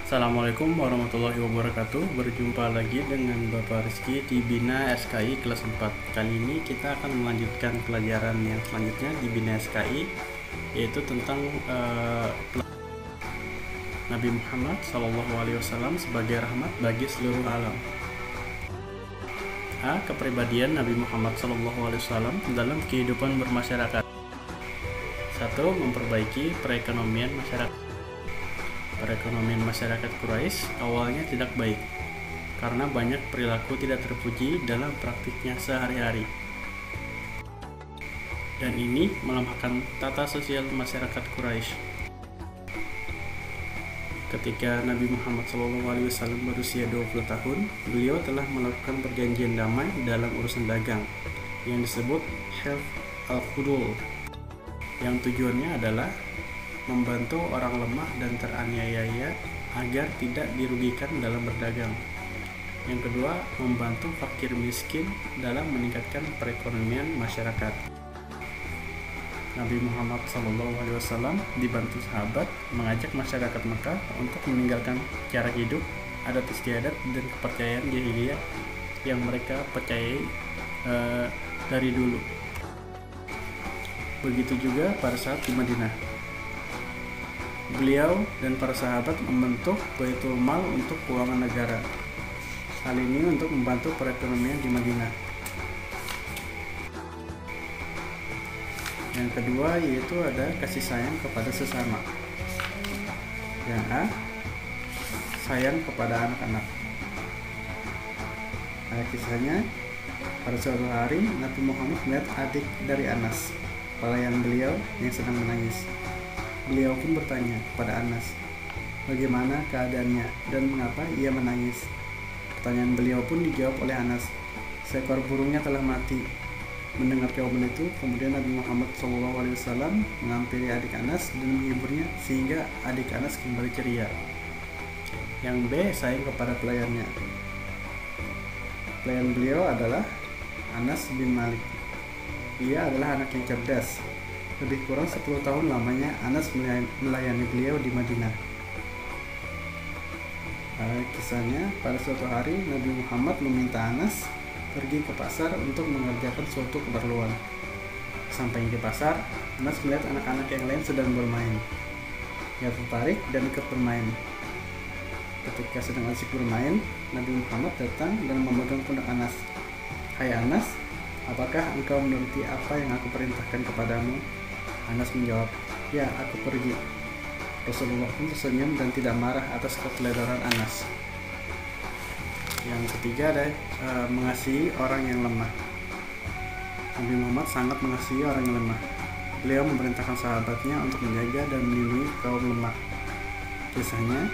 Assalamualaikum warahmatullahi wabarakatuh. Berjumpa lagi dengan Bapak Rizky di Bina SKI kelas 4. Kali ini kita akan melanjutkan pelajaran yang selanjutnya di Bina SKI, yaitu tentang Nabi Muhammad SAW sebagai rahmat bagi seluruh alam. Kepribadian Nabi Muhammad SAW dalam kehidupan bermasyarakat. 1. Memperbaiki perekonomian masyarakat. Perekonomian masyarakat Quraisy awalnya tidak baik karena banyak perilaku tidak terpuji dalam praktiknya sehari-hari, dan ini melemahkan tata sosial masyarakat Quraisy. Ketika Nabi Muhammad SAW berusia 20 tahun, beliau telah melakukan perjanjian damai dalam urusan dagang yang disebut Hilf al-Fudul, yang tujuannya adalah membantu orang lemah dan teraniaya agar tidak dirugikan dalam berdagang. Yang kedua, membantu fakir miskin dalam meningkatkan perekonomian masyarakat. Nabi Muhammad SAW dibantu sahabat mengajak masyarakat Mekah untuk meninggalkan cara hidup, adat istiadat, dan kepercayaan jahiliyah yang mereka percayai dari dulu. Begitu juga pada saat di Madinah. Beliau dan para sahabat membentuk Baitul Mal untuk keuangan negara. Hal ini untuk membantu perekonomian di Madinah. Yang kedua yaitu ada kasih sayang kepada sesama. Yang A, sayang kepada anak-anak. Kisahnya, pada suatu hari Nabi Muhammad melihat adik dari Anas, pelayan beliau, yang sedang menangis. Beliau pun bertanya kepada Anas, bagaimana keadaannya dan mengapa ia menangis. Pertanyaan beliau pun dijawab oleh Anas, seekor burungnya telah mati. Mendengar jawaban itu, kemudian Nabi Muhammad SAW menghampiri adik Anas dan menghiburnya sehingga adik Anas kembali ceria. Yang B, sayang kepada pelayannya. Pelayan beliau adalah Anas bin Malik. Ia adalah anak yang cerdas. Lebih kurang 10 tahun lamanya Anas melayani beliau di Madinah. Kisahnya, pada suatu hari Nabi Muhammad meminta Anas pergi ke pasar untuk mengerjakan suatu keperluan. Sampai di pasar, Anas melihat anak-anak yang lain sedang bermain. Ia tertarik dan ikut bermain. Ketika sedang asik bermain, Nabi Muhammad datang dan memegang pundak Anas. Hai Anas, apakah engkau menuruti apa yang aku perintahkan kepadamu? Anas menjawab, ya, aku pergi. Rasulullah pun tersenyum dan tidak marah atas keteledoran Anas. Yang ketiga ada mengasihi orang yang lemah. Nabi Muhammad sangat mengasihi orang yang lemah. Beliau memerintahkan sahabatnya untuk menjaga dan melindungi kaum lemah. Kisahnya,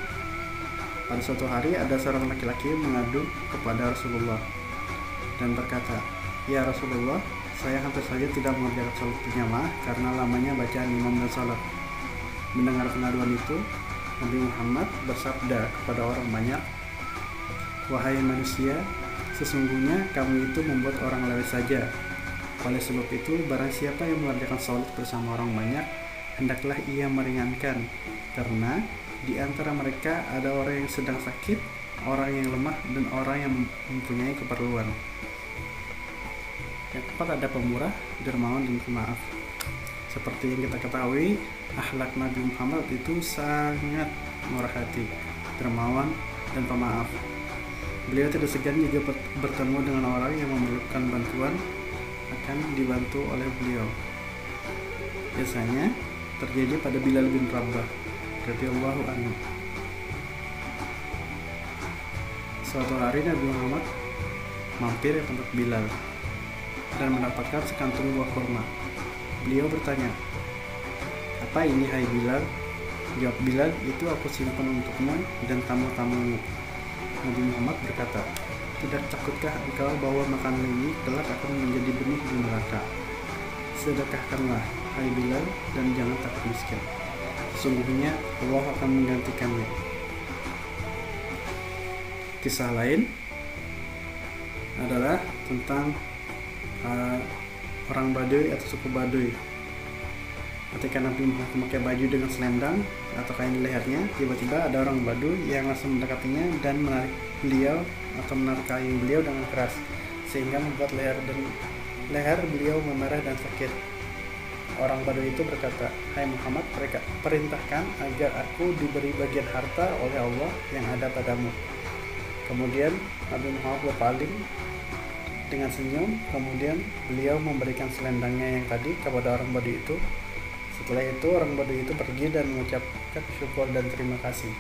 pada suatu hari ada seorang laki-laki mengadu kepada Rasulullah dan berkata, ya Rasulullah, saya hampir saja tidak mengerjakan salat berjamaah karena lamanya bacaan imam dan salat. Mendengar pengaduan itu, Nabi Muhammad bersabda kepada orang banyak, wahai manusia, sesungguhnya kamu itu membuat orang lewat saja. Oleh sebab itu, barang siapa yang mengerjakan salat bersama orang banyak, hendaklah ia meringankan, karena di antara mereka ada orang yang sedang sakit, orang yang lemah, dan orang yang mempunyai keperluan. Yang keempat ada pemurah, dermawan, dan pemaaf. Seperti yang kita ketahui, akhlak Nabi Muhammad itu sangat murah hati, dermawan, dan pemaaf. Beliau tidak segan jika bertemu dengan orang yang memerlukan bantuan akan dibantu oleh beliau. Biasanya terjadi pada Bilal bin Rabah radhiyallahu anhu. Suatu hari Nabi Muhammad mampir ke tempat Bilal dan mendapatkan sekantung buah kurma. Beliau bertanya, apa ini hai Bilal? Jawab Bilal, itu aku simpan untukmu dan tamu-tamumu. Nabi Muhammad berkata, tidak takutkah engkau bahwa makanan ini kelak akan menjadi benih di neraka? Sedekahkanlah hai Bilal dan jangan takut miskin. Sesungguhnya Allah akan menggantikannya. Kisah lain adalah tentang orang Baduy atau suku Baduy. Ketika Nabi Muhammad memakai baju dengan selendang atau kain di lehernya, tiba-tiba ada orang Badu yang langsung mendekatinya dan menarik beliau atau menarik kain beliau dengan keras, sehingga membuat leher beliau memerah dan sakit. Orang Badu itu berkata, "Hai Muhammad, perintahkan agar aku diberi bagian harta oleh Allah yang ada padamu." Kemudian Nabi Muhammad berpaling dengan senyum, kemudian beliau memberikan selendangnya yang tadi kepada orang Badu itu. Setelah itu orang Badu itu pergi dan mengucapkan syukur dan terima kasih.